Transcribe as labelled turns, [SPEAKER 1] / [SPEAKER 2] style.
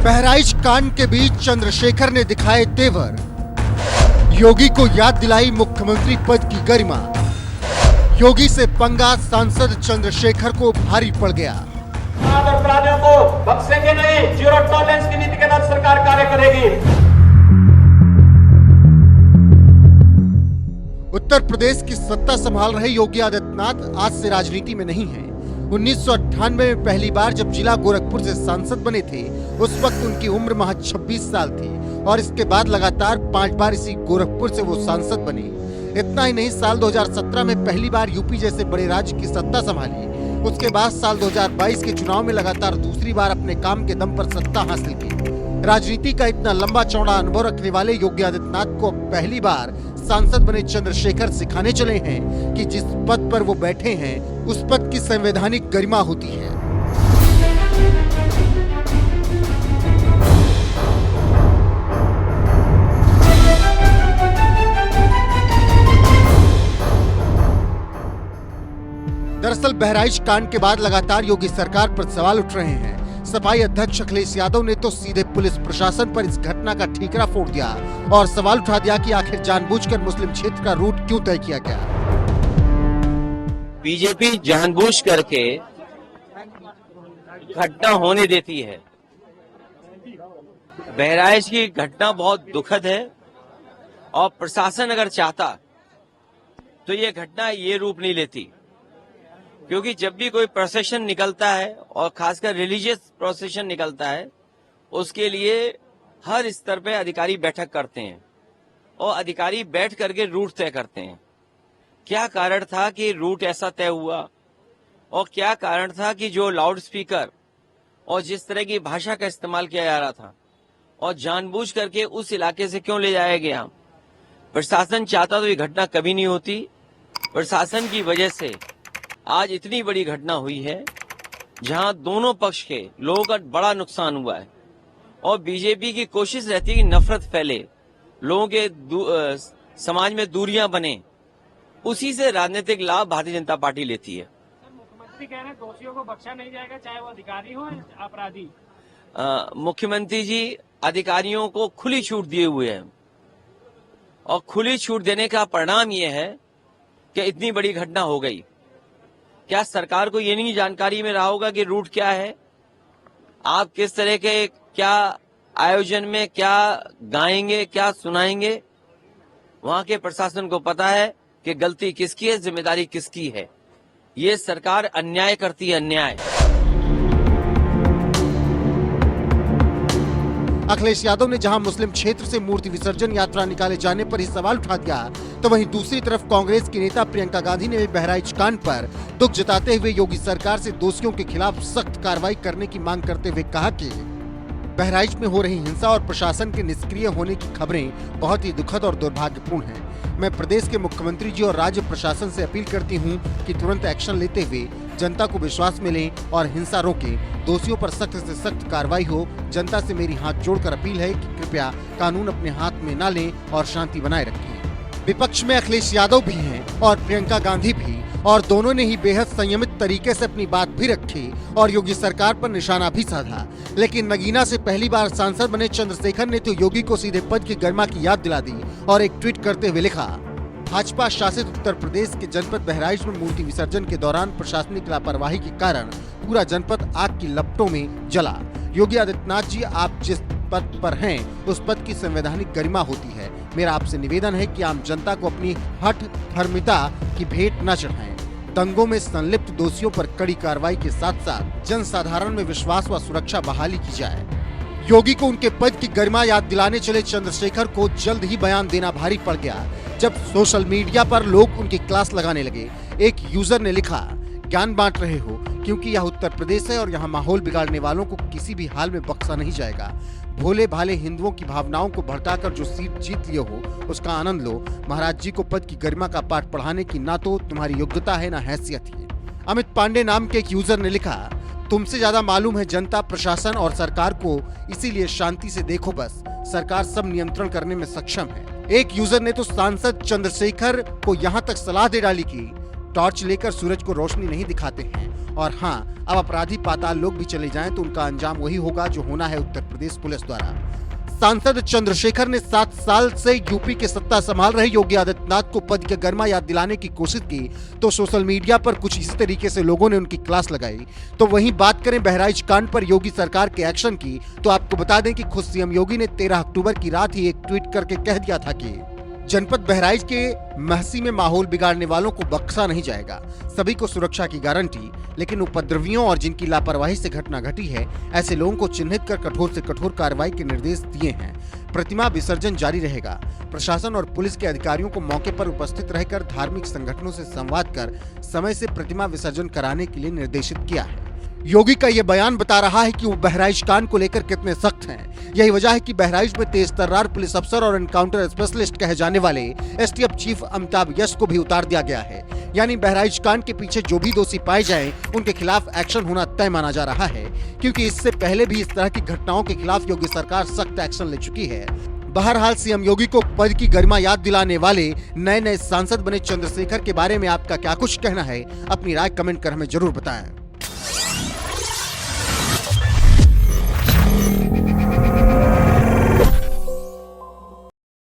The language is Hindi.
[SPEAKER 1] बहराइच कांड के बीच चंद्रशेखर ने दिखाए तेवर, योगी को याद दिलाई मुख्यमंत्री पद की गरिमा। योगी से पंगा सांसद चंद्रशेखर को भारी पड़ गया।
[SPEAKER 2] अपराधियों को बख्शेंगे नहीं, जीरो टॉलरेंस की नीति के तहत सरकार कार्य करेगी।
[SPEAKER 1] उत्तर प्रदेश की सत्ता संभाल रहे योगी आदित्यनाथ आज से राजनीति में नहीं हैं। 1998 में पहली बार जब जिला गोरखपुर से सांसद बने थे, उस वक्त उनकी उम्र महज 26 साल थी और इसके बाद लगातार 5 बार इसी गोरखपुर से वो सांसद बने। इतना ही नहीं, साल 2017 में पहली बार यूपी जैसे बड़े राज्य की सत्ता संभाली। उसके बाद साल 2022 के चुनाव में लगातार दूसरी बार अपने काम के दम पर सत्ता हासिल की। राजनीति का इतना लंबा चौड़ा अनुभव रखने वाले योगी आदित्यनाथ को पहली बार सांसद बने चंद्रशेखर सिखाने चले हैं कि जिस पद पर वो बैठे हैं उस पद की संवैधानिक गरिमा होती है। दरअसल बहराइच कांड के बाद लगातार योगी सरकार पर सवाल उठ रहे हैं। सपाई अध्यक्ष अखिलेश यादव ने तो सीधे पुलिस प्रशासन पर इस घटना का ठीकरा फोड़ दिया और सवाल उठा दिया कि आखिर जानबूझकर मुस्लिम क्षेत्र का रूट क्यों तय किया गया।
[SPEAKER 3] बीजेपी जानबूझ करके घटना होने देती है। बहराइच की घटना बहुत दुखद है और प्रशासन अगर चाहता तो ये घटना ये रूप नहीं लेती, क्योंकि जब भी कोई प्रोसेशन निकलता है और खासकर रिलीजियस प्रोसेशन निकलता है, उसके लिए हर स्तर पे अधिकारी बैठक करते हैं और अधिकारी बैठ करके रूट तय करते हैं। क्या कारण था कि रूट ऐसा तय हुआ और क्या कारण था कि जो लाउड स्पीकर और जिस तरह की भाषा का इस्तेमाल किया जा रहा था और जानबूझ करके उस इलाके से क्यों ले जाया गया। प्रशासन चाहता तो ये घटना कभी नहीं होती। प्रशासन की वजह से आज इतनी बड़ी घटना हुई है जहां दोनों पक्ष के लोगों का बड़ा नुकसान हुआ है और बीजेपी की कोशिश रहती है कि नफरत फैले, लोगों के समाज में दूरियां बने। उसी से राजनीतिक लाभ भारतीय जनता पार्टी लेती है।
[SPEAKER 4] मुख्यमंत्री कह रहे हैं दोषियों को बख्शा नहीं जाएगा, चाहे वो अधिकारी हो या अपराधी।
[SPEAKER 3] मुख्यमंत्री जी अधिकारियों को खुली छूट दिए हुए हैं और खुली छूट देने का परिणाम ये है कि इतनी बड़ी घटना हो गई। क्या सरकार को ये नहीं जानकारी में रहा होगा कि रूट क्या है, आप किस तरह के क्या आयोजन में क्या गाएंगे, क्या सुनाएंगे। वहां के प्रशासन को पता है कि गलती किसकी है, जिम्मेदारी किसकी है। ये सरकार अन्याय करती है, अन्याय।
[SPEAKER 1] अखिलेश यादव ने जहां मुस्लिम क्षेत्र से मूर्ति विसर्जन यात्रा निकाले जाने पर ही सवाल उठा दिया, तो वहीं दूसरी तरफ कांग्रेस की नेता प्रियंका गांधी ने भी बहराइच कांड पर दुख जताते हुए योगी सरकार से दोषियों के खिलाफ सख्त कार्रवाई करने की मांग करते हुए कहा कि बहराइच में हो रही हिंसा और प्रशासन के निष्क्रिय होने की खबरें बहुत ही दुखद और दुर्भाग्यपूर्ण हैं। मैं प्रदेश के मुख्यमंत्री जी और राज्य प्रशासन से अपील करती हूं कि तुरंत एक्शन लेते हुए जनता को विश्वास में लें और हिंसा रोकें। दोषियों पर सख्त से सख्त कार्रवाई हो। जनता से मेरी हाथ जोड़कर अपील है कि कृपया कानून अपने हाथ में न लें और शांति बनाए रखें। विपक्ष में अखिलेश यादव भी हैं और प्रियंका गांधी भी, और दोनों ने ही बेहद संयमित तरीके से अपनी बात भी रखी और योगी सरकार पर निशाना भी साधा। लेकिन नगीना से पहली बार सांसद बने चंद्रशेखर ने तो योगी को सीधे पद की गरिमा की याद दिला दी और एक ट्वीट करते हुए लिखा, भाजपा शासित उत्तर प्रदेश के जनपद बहराइच में मूर्ति विसर्जन के दौरान प्रशासनिक लापरवाही के कारण पूरा जनपद आग की लपटों में जला। योगी आदित्यनाथ जी, आप जिस पद पर हैं उस पद की संवैधानिक गरिमा होती है। मेरा आपसे निवेदन है कि आम जनता को अपनी हठ धर्मिता की भेंट न चढ़ाएं। दंगों में संलिप्त दोषियों पर कड़ी कार्रवाई के साथ साथ जनसाधारण में विश्वास व सुरक्षा बहाली की जाए। योगी को उनके पद की गरिमा याद दिलाने चले चंद्रशेखर को जल्द ही बयान देना भारी पड़ गया जब सोशल मीडिया पर लोग उनकी क्लास लगाने लगे। एक यूजर ने लिखा, ज्ञान बांट रहे हो क्योंकि यह उत्तर प्रदेश है और यहाँ माहौल बिगाड़ने वालों को किसी भी हाल में बख्शा नहीं जाएगा। भोले भाले हिंदुओं की भावनाओं को भड़काकर जो सीट जीत लिए हो उसका आनंद लो। महाराज जी को पद की गरिमा का पाठ पढ़ाने की ना तो तुम्हारी योग्यता है ना हैसियत है। अमित पांडे नाम के एक यूजर ने लिखा, तुमसे ज्यादा मालूम है जनता, प्रशासन और सरकार को, इसीलिए शांति से देखो बस, सरकार सब नियंत्रण करने में सक्षम है। एक यूजर ने तो सांसद चंद्रशेखर को यहाँ तक सलाह दे डाली कि टॉर्च लेकर सूरज को रोशनी नहीं दिखाते हैं और हाँ, अब अपराधी पाताल लोक भी चले जाएं तो उनका अंजाम वही होगा जो होना है उत्तर प्रदेश पुलिस द्वारा। सांसद चंद्रशेखर ने 7 साल से यूपी के सत्ता संभाल रहे योगी आदित्यनाथ को पद की गरिमा याद दिलाने की कोशिश की तो सोशल मीडिया पर कुछ इसी तरीके से लोगों ने उनकी क्लास लगाई। तो वहीं बात करें बहराइच कांड पर योगी सरकार के एक्शन की, तो आपको बता दें कि खुद सीएम योगी ने 13 अक्टूबर की रात ही एक ट्वीट करके कह दिया था कि जनपद बहराइच के महसी में माहौल बिगाड़ने वालों को बख्शा नहीं जाएगा, सभी को सुरक्षा की गारंटी, लेकिन उपद्रवियों और जिनकी लापरवाही से घटना घटी है ऐसे लोगों को चिन्हित कर कठोर से कठोर कार्रवाई के निर्देश दिए हैं। प्रतिमा विसर्जन जारी रहेगा। प्रशासन और पुलिस के अधिकारियों को मौके पर उपस्थित रहकर धार्मिक संगठनों से संवाद कर समय से प्रतिमा विसर्जन कराने के लिए निर्देशित किया है। योगी का ये बयान बता रहा है कि वो बहराइच कांड को लेकर कितने सख्त हैं। यही वजह है कि बहराइच में तेज तर्रार पुलिस अफसर और एनकाउंटर स्पेशलिस्ट कहे जाने वाले एसटीएफ चीफ अमिताभ यश को भी उतार दिया गया है। यानी बहराइच कांड के पीछे जो भी दोषी पाए जाएं, उनके खिलाफ एक्शन होना तय माना जा रहा है, क्योंकि इससे पहले भी इस तरह की घटनाओं के खिलाफ योगी सरकार सख्त एक्शन ले चुकी है। बहरहाल सीएम योगी को पद की गरिमा याद दिलाने वाले नए सांसद बने चंद्रशेखर के बारे में आपका क्या कुछ कहना है? अपनी राय कमेंट कर हमें जरूर बताएं।